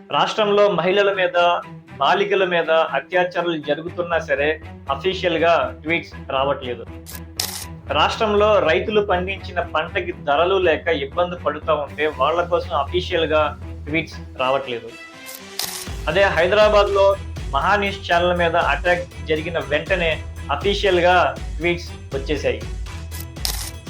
రాష్ట్రంలో మహిళల మీద, బాలికల మీద అత్యాచారాలు జరుగుతున్నా సరే అఫీషియల్‌గా ట్వీట్స్ రావట్లేదు. రాష్ట్రంలో రైతులు పండించిన పంటకి ధరలు లేక ఇబ్బంది పడుతా ఉంటే వాళ్ళ కోసం అఫీషియల్‌గా ట్వీట్స్ రావట్లేదు. అదే హైదరాబాద్‌లో మహా న్యూస్ ఛానెల్ మీద అటాక్ జరిగిన వెంటనే అఫీషియల్‌గా ట్వీట్స్ వచ్చేసాయి.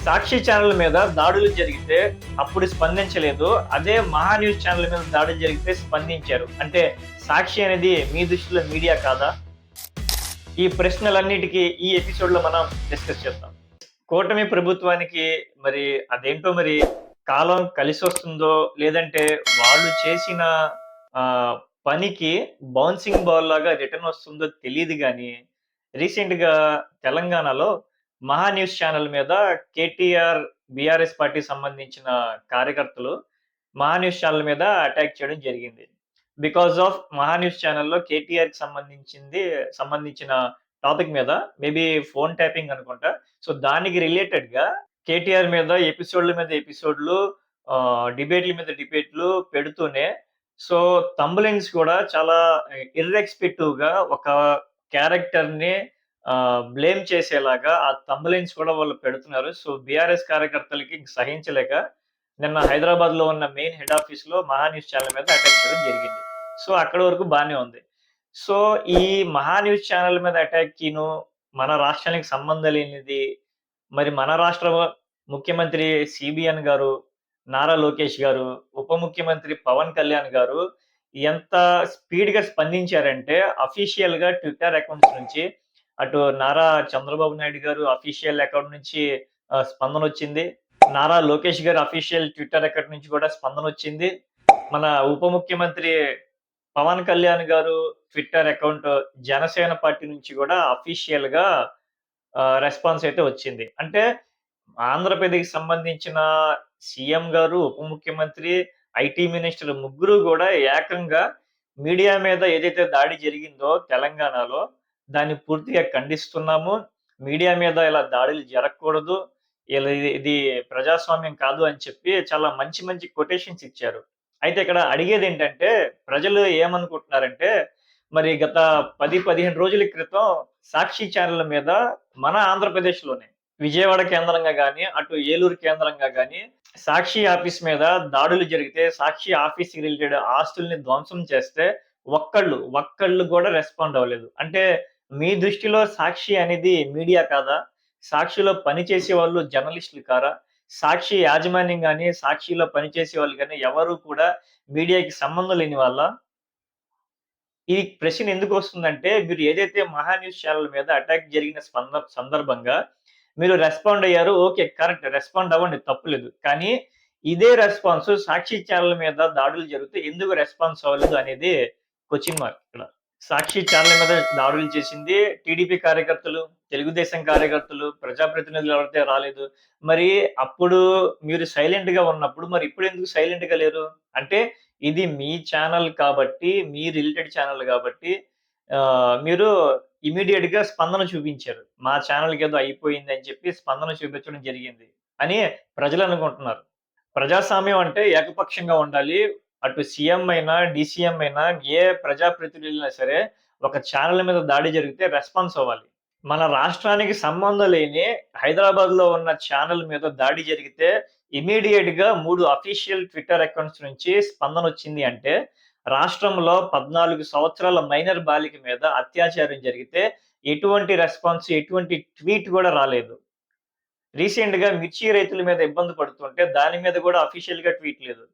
సాక్షి ఛానెల్ మీద దాడులు జరిగితే అప్పుడు స్పందించలేదు. అదే మహా న్యూస్ ఛానెల్ మీద దాడులు జరిగితే స్పందించారు. అంటే సాక్షి అనేది మీ దృష్టిలో మీడియా కాదా? ఈ ప్రశ్నలన్నిటికీ ఈ ఎపిసోడ్‌లో మనం డిస్కస్ చేద్దాం. కూటమి ప్రభుత్వానికి మరి అదేంటో మరి కాలం కలిసొస్తుందో, లేదంటే వాళ్ళు చేసిన ఆహ్, పనికి బౌన్సింగ్ బాల్ లాగా రిటర్న్ వస్తుందో తెలీదు గానీ, రీసెంట్‌గా తెలంగాణలో మహా న్యూస్ ఛానెల్ మీద కేటీఆర్, బీఆర్ఎస్ పార్టీకి సంబంధించిన కార్యకర్తలు మహా న్యూస్ ఛానెల్ మీద అటాక్ చేయడం జరిగింది. బికాస్ ఆఫ్ మహా న్యూస్ ఛానెల్‌లో కేటీఆర్‌కి సంబంధించిన టాపిక్ మీద మేబీ ఫోన్ ట్యాపింగ్ అనుకుంటా. సో, దానికి రిలేటెడ్‌గా కేటీఆర్ మీద ఎపిసోడ్‌ల మీద ఎపిసోడ్‌లు డిబేట్‌ల మీద డిబేట్‌లు పెడుతూనే సో, థంబ్‌లైన్స్ కూడా చాలా ఇర్రెస్పెక్టివ్‌గా ఒక క్యారెక్టర్‌ని బ్లేమ్ చేసేలాగా ఆ థంబ్‌లైన్స్ కూడా వాళ్ళు పెడుతున్నారు. సో, బీఆర్ఎస్ కార్యకర్తలకి ఇంక సహించలేక నిన్న హైదరాబాద్‌లో ఉన్న మెయిన్ హెడ్ ఆఫీస్‌లో మహా న్యూస్ ఛానెల్ మీద అటాక్ చేయడం జరిగింది. సో, అక్కడి వరకు బానే ఉంది. సో, ఈ మహా న్యూస్ ఛానెల్ మీద అటాక్‌కిను, మన రాష్ట్రానికి సంబంధం లేనిది, మరి మన రాష్ట్ర ముఖ్యమంత్రి సీబీఎన్ గారు, నారా లోకేష్ గారు, ఉప ముఖ్యమంత్రి పవన్ కళ్యాణ్ గారు ఎంత స్పీడ్‌గా స్పందించారంటే అఫీషియల్‌గా ట్విట్టర్ అకౌంట్స్ నుంచి అటు నారా చంద్రబాబు నాయుడు గారు అఫీషియల్ అకౌంట్ నుంచి స్పందనొచ్చింది. నారా లోకేష్ గారి అఫీషియల్ ట్విట్టర్ అకౌంట్ నుంచి కూడా స్పందనొచ్చింది. మన ఉప ముఖ్యమంత్రి పవన్ కళ్యాణ్ గారు ట్విట్టర్ అకౌంట్ జనసేన పార్టీ నుంచి గూడా అఫీషియల్‌గా రెస్పాన్స్ అయితే వచ్చింది. అంటే ఆంధ్రప్రదేశ్‌కి సంబంధించిన సీఎం గారు, ఉప ముఖ్యమంత్రి, ఐటీ మినిస్టర్ ముగ్గురు గూడా ఏకంగా మీడియా మీద ఏదైతే దాడి జరిగిందో తెలంగాణలో, దాన్ని పూర్తిగా ఖండిస్తున్నాము. మీడియా మీద ఇలా దాడులు జరగకూడదు. ఇది ప్రజాస్వామ్యం కాదు అని చెప్పి చాలా మంచి మంచి కొటేషన్స్ ఇచ్చారు. అయితే ఇక్కడ అడిగేదేంటంటే ప్రజలు ఏమనుకుంటున్నారంటే, మరి గత 10, 15 రోజుల క్రితం సాక్షి ఛానెల్ మీద మన ఆంధ్రప్రదేశ్‌లోనే విజయవాడ కేంద్రంగా గాని, అటు ఏలూరు కేంద్రంగా గాని, సాక్షి ఆఫీస్ మీద దాడులు జరిగితే, సాక్షి ఆఫీస్‌కి రిలేటెడ్ ఆస్తుల్ని ధ్వంసం చేస్తే, ఒక్కళ్ళు గూడా రెస్పాండ్ అవ్వలేదు. అంటే మీ దృష్టిలో సాక్షి అనేది మీడియా కాదా? సాక్షిలో పనిచేసే వాళ్ళు జర్నలిస్టులు కారా? సాక్షి యాజమాన్యం గాని, సాక్షిలో పనిచేసే వాళ్ళు గాని ఎవరు కూడా మీడియాకి సంబంధం లేని వాళ్ళా? ఈ ప్రశ్న ఎందుకొస్తుందంటే, మీరు ఏదైతే మహా న్యూస్ ఛానెల్ మీద అటాక్ జరిగిన సందర్భంగా మీరు రెస్పాండ్ అయ్యారు. ఓకే. కరెక్ట్. రెస్పాండ్ అవ్వండి తప్పులేదు. కానీ ఇదే రెస్పాన్స్ సాక్షి ఛానెల్ మీద దాడులు జరిగితే ఎందుకు రెస్పాన్స్ అవ్వలేదు అనేది క్వెషన్ మార్క్ ఇక్కడ. సాక్షి ఛానెల్ మీద దాడులు చేసింది టీడీపీ కార్యకర్తలు, తెలుగుదేశం కార్యకర్తలు, ప్రజాప్రతినిధులు ఎవరైతే రాలేదు. మరి అప్పుడు మీరు సైలెంట్‌గా ఉన్నప్పుడు మరి ఇప్పుడెందుకు సైలెంట్‌గా లేరు? అంటే ఇది మీ ఛానెల్ కాబట్టి, మీ రిలేటెడ్ ఛానెల్ గాబట్టి మీరు ఇమ్మీడియేట్‌గా స్పందన చూపించారు. మా ఛానెల్‌కేదో అయిపోయిందని చెప్పి స్పందన చూపించడం జరిగింది అని ప్రజలనుకుంటున్నారు. ప్రజాస్వామ్యం అంటే ఏకపక్షంగా ఉండాలి. అటు సీఎం అయినా, డీసీఎం అయినా ఏ ప్రజాప్రతినిధులైనా సరే ఒక ఛానెల్ మీద దాడి జరిగితే రెస్పాన్స్ అవ్వాలి. మన రాష్ట్రానికి సంబంధం లేని హైదరాబాద్‌లో ఉన్న ఛానెల్ మీద దాడి జరిగితే ఇమ్మీడియేట్‌గా 3 అఫీషియల్ ట్విట్టర్ అకౌంట్స్ నుంచి స్పందనొచ్చింది అంటే, రాష్ట్రంలో 14 సంవత్సరాల మైనర్ బాలిక మీద అత్యాచారం జరిగితే ఎటువంటి రెస్పాన్స్, ఎటువంటి ట్వీట్ గూడా రాలేదు. రీసెంట్‌గా మిర్చి రైతుల మీద ఇబ్బంది పడుతుంటే దాని మీద గూడా అఫీషియల్‌గా ట్వీట్ లేదు.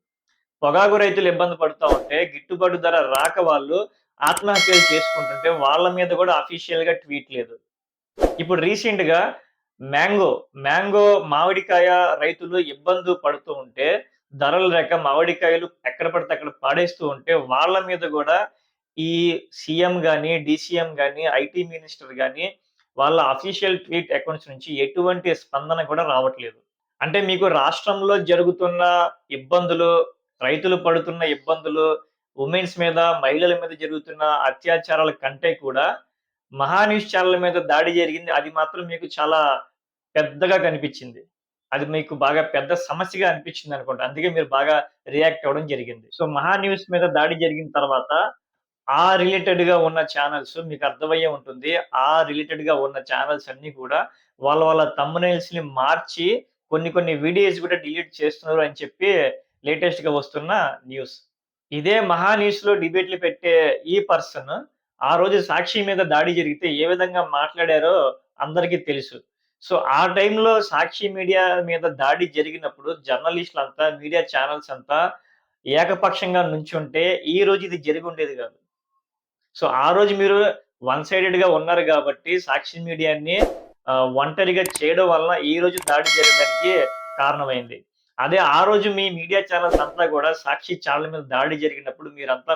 పొగాకు రైతులు ఇబ్బంది పడుతా ఉంటే గిట్టుబాటు ధర రాక వాళ్ళు ఆత్మహత్యలు చేసుకుంటుంటే వాళ్ళ మీద గూడా అఫీషియల్‌గా ట్వీట్ లేదు. ఇప్పుడు రీసెంట్‌గా మ్యాంగో మామిడికాయ రైతులు ఇబ్బంది పడుతూ ఉంటే, ధరలు లేక మామిడికాయలు ఎక్కడ పడితే అక్కడ పాడేస్తూ ఉంటే, వాళ్ళ మీద గూడా ఈ సీఎం గాని, డీసీఎం గాని, ఐటీ మినిస్టర్ గాని, వాళ్ళ అఫీషియల్ ట్వీట్ అకౌంట్స్ నుంచి ఎటువంటి స్పందన కూడా రావట్లేదు. అంటే మీకు రాష్ట్రంలో జరుగుతున్న ఇబ్బందులు, రైతులు పడుతున్న ఇబ్బందులు, వుమెన్స్ మీద, మహిళల మీద జరుగుతున్న అత్యాచారాల కంటే కూడా మహా న్యూస్ ఛానెల్ మీద దాడి జరిగింది. అది మాత్రం మీకు చాలా పెద్దగా కనిపిచ్చింది. అది మీకు బాగా పెద్ద సమస్యగా అనిపించిందనుకుంటా. అందుకే మీరు బాగా రియాక్ట్ అవ్వడం జరిగింది. సో, 'మహా న్యూస్' మీద దాడి జరిగిన తర్వాత ఆ రిలేటెడ్‌గా ఉన్న ఛానెల్స్ మీకు అర్థమయ్యే ఉంటుంది. ఆ రిలేటెడ్‌గా ఉన్న ఛానెల్స్ అన్నీ కూడా వాళ్ళ థంబ్‌నెయిల్స్‌ని మార్చి కొన్ని వీడియోస్ కూడా డిలీట్ చేస్తున్నారు అని చెప్పి లేటెస్ట్‌గా వస్తున్న న్యూస్. ఇదే 'మహా న్యూస్‌లో' డిబేట్‌లు పెట్టే ఈ పర్సన్ ఆ రోజు 'సాక్షి' మీద దాడి జరిగితే ఏ విధంగా మాట్లాడారో అందరికీ తెలుసు. సో, ఆ టైంలో 'సాక్షి' మీడియా మీద దాడి జరిగినప్పుడు జర్నలిస్టులంతా, మీడియా ఛానెల్స్ అంతా ఏకపక్షంగా నుంచుంటే ఈరోజు ఇది జరిగుండేది గాదు. సో, ఆ రోజు మీరు వన్ సైడెడ్‌గా ఉన్నారు గాబట్టి 'సాక్షి' మీడియాని ఒంటరిగా చేయడం వలన ఈరోజు దాడి జరగడానికి కారణమైంది. అదే ఆ రోజు మీ మీడియా ఛానెల్స్ అంతా గూడా 'సాక్షి' ఛానెల్ మీద దాడి జరిగినప్పుడు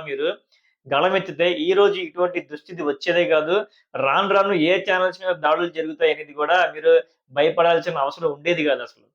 మీరు గళమెత్తితే ఈరోజు ఇటువంటి దుస్థితి వచ్చేదే గాదు. రాను రాను ఏ ఛానెల్స్ మీద దాడులు జరుగుతాయనేది గూడా మీరు భయపడాల్సిన అవసరం ఉండేది గాదసలు.